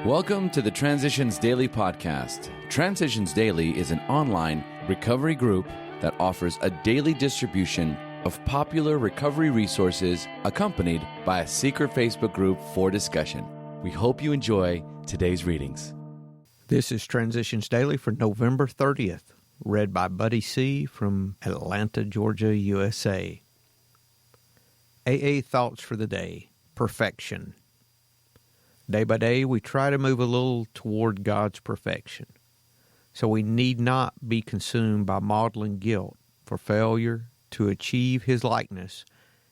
Welcome to the Transitions Daily podcast. Transitions Daily is an online recovery group that offers a daily distribution of popular recovery resources accompanied by a secret Facebook group for discussion. We hope you enjoy today's readings. This is Transitions Daily for November 30th, read by Buddy C. from Atlanta, Georgia, USA. AA Thoughts for the Day. Perfection. Day by day, we try to move a little toward God's perfection, so we need not be consumed by maudlin guilt for failure to achieve His likeness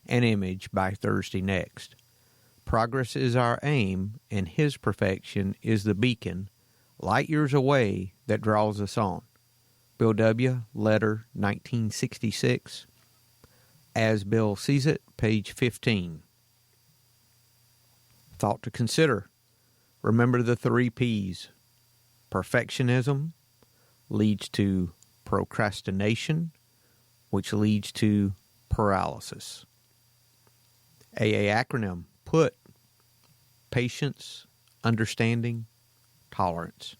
and image by Thursday next. Progress is our aim, and His perfection is the beacon, light years away, that draws us on. Bill W., Letter, 1966. As Bill Sees It, page 15. Thought to consider. Remember the 3 P's. Perfectionism leads to procrastination, which leads to paralysis. AA acronym. Put. Patience, understanding, tolerance.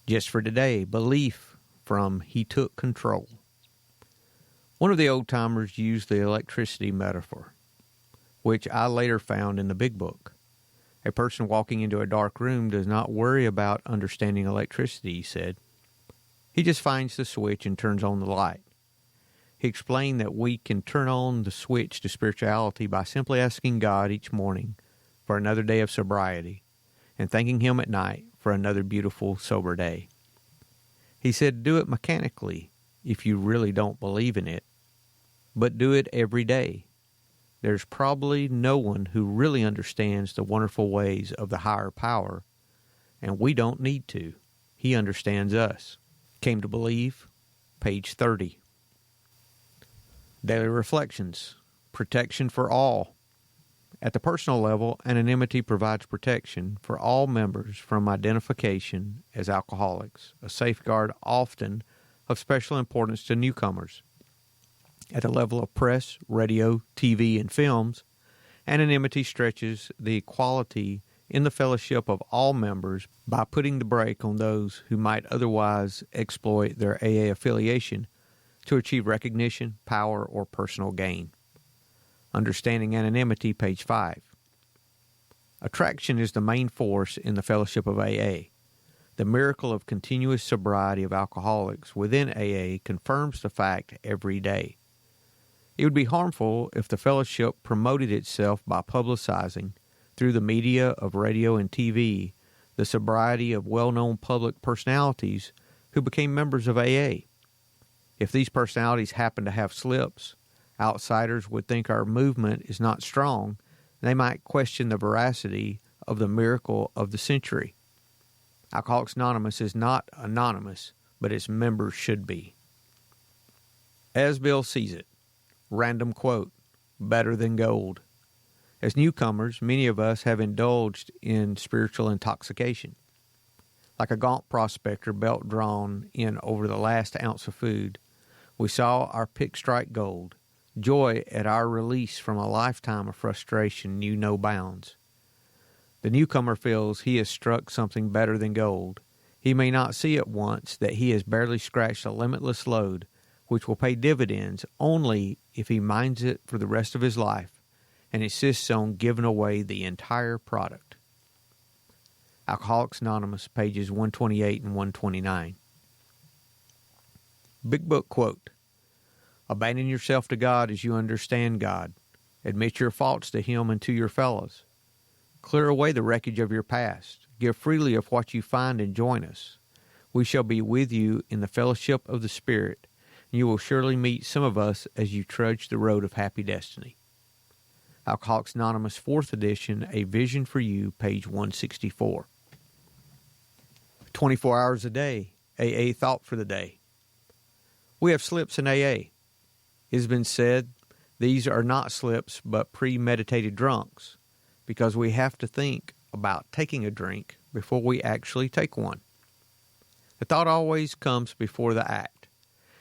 Just for today, belief from He Took Control. One of the old-timers used the electricity metaphor, which I later found in the Big Book. A person walking into a dark room does not worry about understanding electricity, he said. He just finds the switch and turns on the light. He explained that we can turn on the switch to spirituality by simply asking God each morning for another day of sobriety and thanking Him at night for another beautiful, sober day. He said, do it mechanically if you really don't believe in it, but do it every day. There's probably no one who really understands the wonderful ways of the higher power, and we don't need to. He understands us. Came to Believe, page 30. Daily Reflections. Protection for all. At the personal level, anonymity provides protection for all members from identification as alcoholics, a safeguard often of special importance to newcomers. At the level of press, radio, TV, and films, anonymity stretches the equality in the fellowship of all members by putting the brake on those who might otherwise exploit their AA affiliation to achieve recognition, power, or personal gain. Understanding Anonymity, page 5. Attraction is the main force in the fellowship of AA. The miracle of continuous sobriety of alcoholics within AA confirms the fact every day. It would be harmful if the fellowship promoted itself by publicizing, through the media of radio and TV, the sobriety of well-known public personalities who became members of AA. If these personalities happen to have slips, outsiders would think our movement is not strong, and they might question the veracity of the miracle of the century. Alcoholics Anonymous is not anonymous, but its members should be. As Bill Sees It. Random quote, better than gold. As newcomers, many of us have indulged in spiritual intoxication. Like a gaunt prospector, belt drawn in over the last ounce of food, we saw our pick strike gold. Joy at our release from a lifetime of frustration knew no bounds. The newcomer feels he has struck something better than gold. He may not see at once that he has barely scratched a limitless load, which will pay dividends only if he mines it for the rest of his life and insists on giving away the entire product. Alcoholics Anonymous, pages 128 and 129. Big Book quote, abandon yourself to God as you understand God. Admit your faults to Him and to your fellows. Clear away the wreckage of your past. Give freely of what you find and join us. We shall be with you in the fellowship of the Spirit. You will surely meet some of us as you trudge the road of happy destiny. Alcoholics Anonymous, 4th edition, A Vision for You, page 164. 24 hours a day, AA Thought for the Day. We have slips in AA. It has been said these are not slips but premeditated drunks, because we have to think about taking a drink before we actually take one. The thought always comes before the act.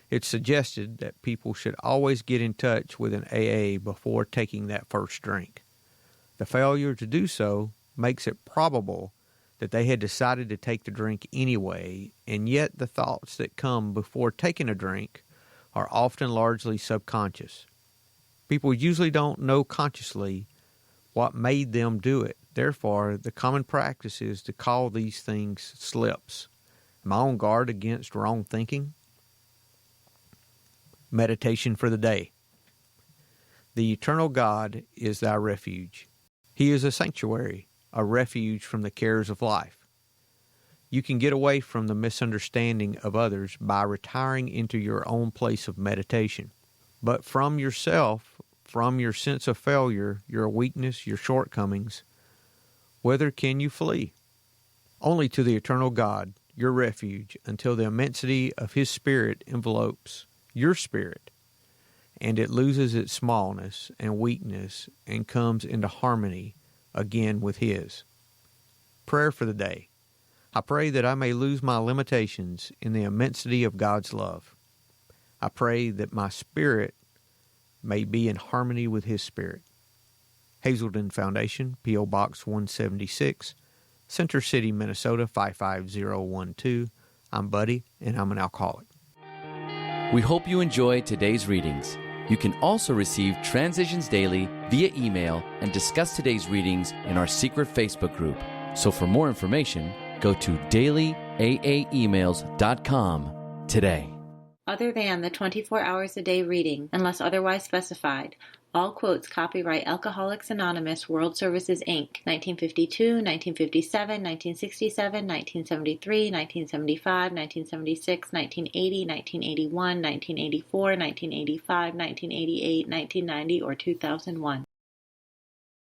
It's suggested that people should always get in touch with an AA before taking that first drink. The failure to do so makes it probable that they had decided to take the drink anyway, and yet the thoughts that come before taking a drink are often largely subconscious. People usually don't know consciously what made them do it. Therefore, the common practice is to call these things slips. Am I on guard against wrong thinking? Meditation for the day. The eternal God is thy refuge. He is a sanctuary, a refuge from the cares of life. You can get away from the misunderstanding of others by retiring into your own place of meditation. But from yourself, from your sense of failure, your weakness, your shortcomings, whither can you flee? Only to the eternal God, your refuge, until the immensity of His Spirit envelopes your spirit, and it loses its smallness and weakness and comes into harmony again with His. Prayer for the day. I pray that I may lose my limitations in the immensity of God's love. I pray that my spirit may be in harmony with His Spirit. Hazelden Foundation, P.O. Box 176, Center City, Minnesota 55012. I'm Buddy, and I'm an alcoholic. We hope you enjoyed today's readings. You can also receive Transitions Daily via email and discuss today's readings in our secret Facebook group. So for more information, go to dailyaaemails.com today. Other than the 24 hours a day reading, unless otherwise specified, all quotes copyright Alcoholics Anonymous World Services, Inc., 1952, 1957, 1967, 1973, 1975, 1976, 1980, 1981, 1984, 1985, 1988, 1990, or 2001.